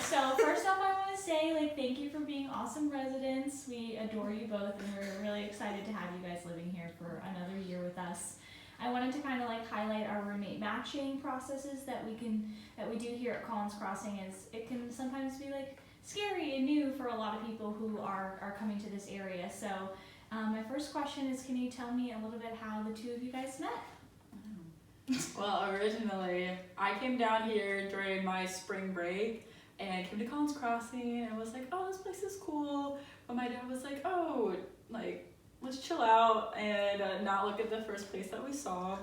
So first off, I want to say, like, thank you for being awesome residents. We adore you both, and we're really excited to have you guys living here for another year with us. I wanted to kind of like highlight our roommate matching processes that we do here at Collins Crossing, as it can sometimes be like scary and new for a lot of people who are coming to this area. So my first question is, can you tell me a little bit how the two of you guys met? Well, originally, I came down here during my spring break and came to Collins Crossing and was like, oh, this place is cool. But my dad was like, oh, like, let's chill out and not look at the first place that we saw.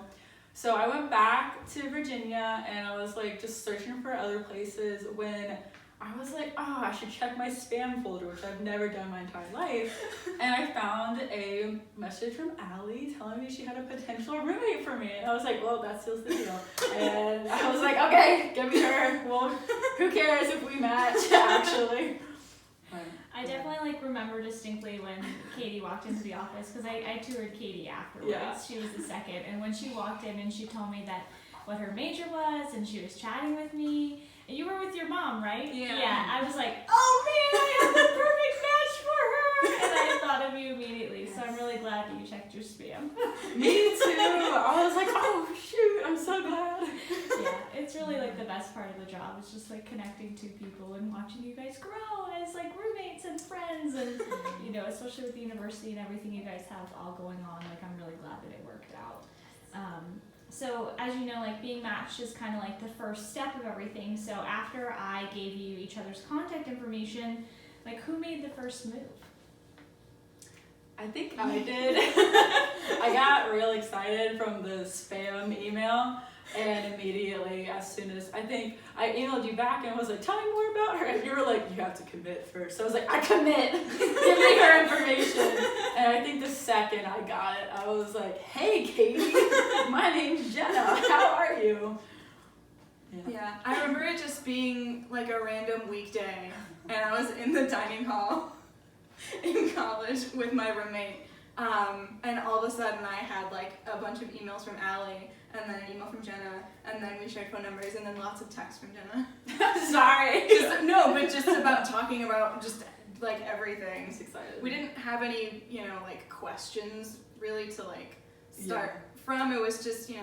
So I went back to Virginia and I was like just searching for other places when I was like, oh, I should check my spam folder, which I've never done my entire life. And I found a message from Allie telling me she had a potential roommate for me. And I was like, well, that seals the deal. And I was like, okay, give me her. Well, who cares if we match, actually. I definitely like remember distinctly when Katie walked into the office, because I toured Katie afterwards. Yeah. She was the second. And when she walked in and she told me that what her major was, and she was chatting with me. And you were with your mom, right? Yeah. I was like, oh man, I have the perfect match for her. And I thought of you immediately. So I'm really glad that you checked your spam. Me too. I was like, oh shoot, I'm so glad. Yeah, it's really like the best part of the job. It's just like connecting to people and watching you guys grow as like roommates and friends, and you know, especially with the university and everything you guys have all going on. Like, I'm really glad that it worked out. So as you know, like, being matched is kind of like the first step of everything. So after I gave you each other's contact information, like, who made the first move? I think I did. I got real excited from the spam email, and immediately, as soon as I emailed you back and was like, tell me more about her, and you were like, you have to commit first. So I was like, I commit. Give me her information. And I think the second I got it, I was like, hey Katie, my name's Jenna. How are you? Yeah, I remember it just being like a random weekday, and I was in the dining hall in college with my roommate, and all of a sudden I had like a bunch of emails from Allie, and then an email from Jenna, and then we shared phone numbers, and then lots of texts from Jenna. Sorry. Just about talking about just like everything. I'm excited. We didn't have any, like questions really to like start from. It was just, what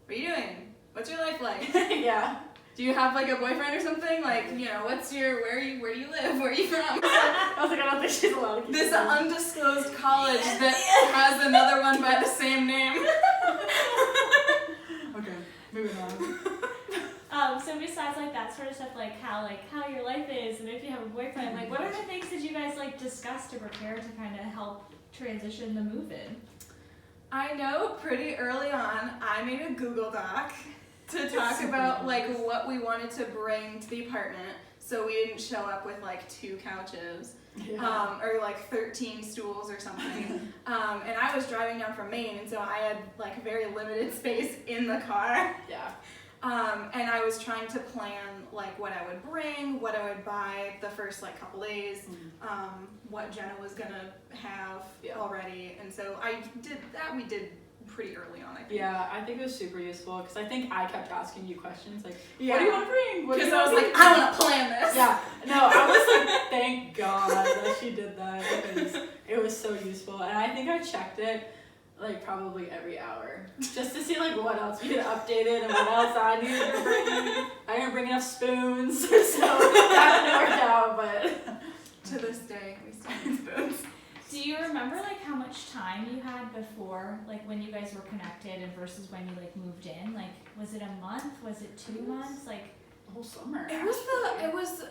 are you doing? What's your life like? Yeah. Do you have like a boyfriend or something? Like, where do you live? Where are you from? I was like, I don't think she's allowed to keep This going. undisclosed college that has another one by the same name. Okay, moving on. So besides like that sort of stuff, like how your life is, and if you have a boyfriend, like, what other things did you guys like discuss to prepare to kind of help transition the move in? I know pretty early on I made a Google Doc to talk about like what we wanted to bring to the apartment, so we didn't show up with like 2 couches. Or like 13 stools or something. And I was driving down from Maine, and so I had like very limited space in the car. Yeah. And I was trying to plan like what I would bring, what I would buy the first like couple days, what Jenna was gonna have already. And so I did that. We did pretty early on, I think. Yeah, I think it was super useful because I think I kept asking you questions like, what do you want to bring? Because I was like, I want to plan this. Yeah, no, I was like, thank God that she did that, because it was so useful. And I think I checked it like probably every hour just to see like what else we had updated and what else I needed to bring. I didn't bring enough spoons, so that didn't work out, but to this day, we still need spoons. Do you remember like how much time you had before, like when you guys were connected and versus when you like moved in? Like, was it a month? Was it 2 months? Like, the whole summer. It was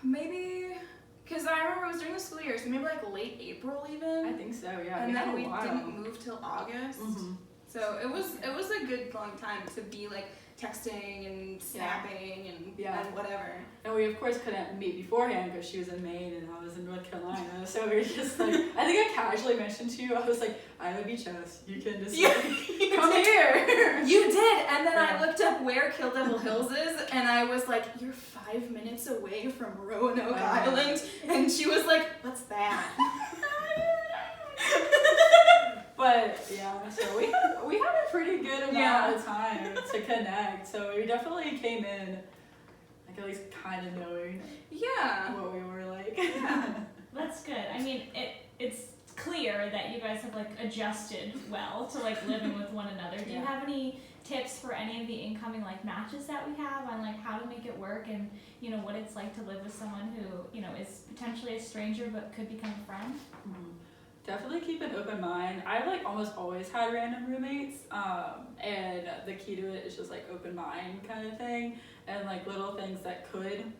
maybe, because I remember it was during the school year, so maybe like late April even. I think so, yeah. And then we didn't move till August. Mm-hmm. So it was a good long time to be like texting and snapping and whatever. And we of course couldn't meet beforehand because she was in Maine and I was in North Carolina. So we were just like, I think I casually mentioned to you, I was like, I live Beach House. You can just come here. You did. And then I looked up where Kill Devil Hills is, and I was like, you're 5 minutes away from Roanoke Island. And she was like, what's that? But yeah, so we had a pretty good amount of time to connect. So we definitely came in, I like at least kind of knowing Yeah. what we were like. Yeah. That's good. I mean, it's clear that you guys have like adjusted well to like living with one another. Do you Yeah. have any tips for any of the incoming like matches that we have on like how to make it work and you know what it's like to live with someone who you know is potentially a stranger but could become a friend? Definitely keep an open mind. I've like almost always had random roommates, and the key to it is just like open mind kind of thing, and like little things that could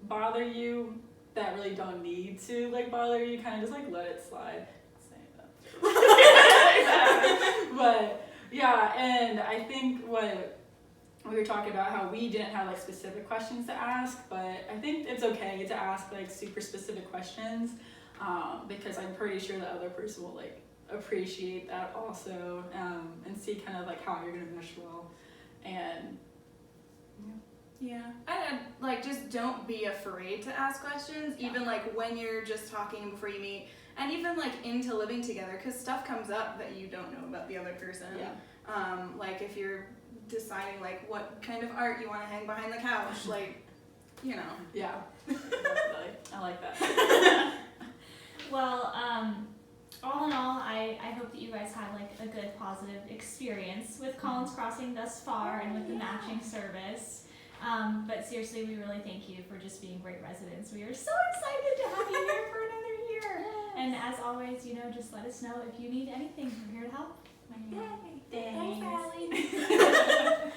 bother you that really don't need to like bother you, kind of just like let it slide. Saying that. But yeah, and I think what we were talking about how we didn't have like specific questions to ask, but I think it's okay to ask like super specific questions. Because I'm pretty sure the other person will like appreciate that also, and see kind of like how you're gonna mesh well, and Yeah. And like just don't be afraid to ask questions, even like when you're just talking before you meet, and even like into living together, because stuff comes up that you don't know about the other person. yeah, Like if you're deciding like what kind of art you want to hang behind the couch, like, you know. yeah, definitely. I like that. Well, all in all, I hope that you guys had like a good positive experience with Collins Crossing thus far and with the matching service. But seriously, we really thank you for just being great residents. We are so excited to have you here for another year. And as always, you know, just let us know if you need anything. We're here to help. Yay. Thanks. Thanks, Allie.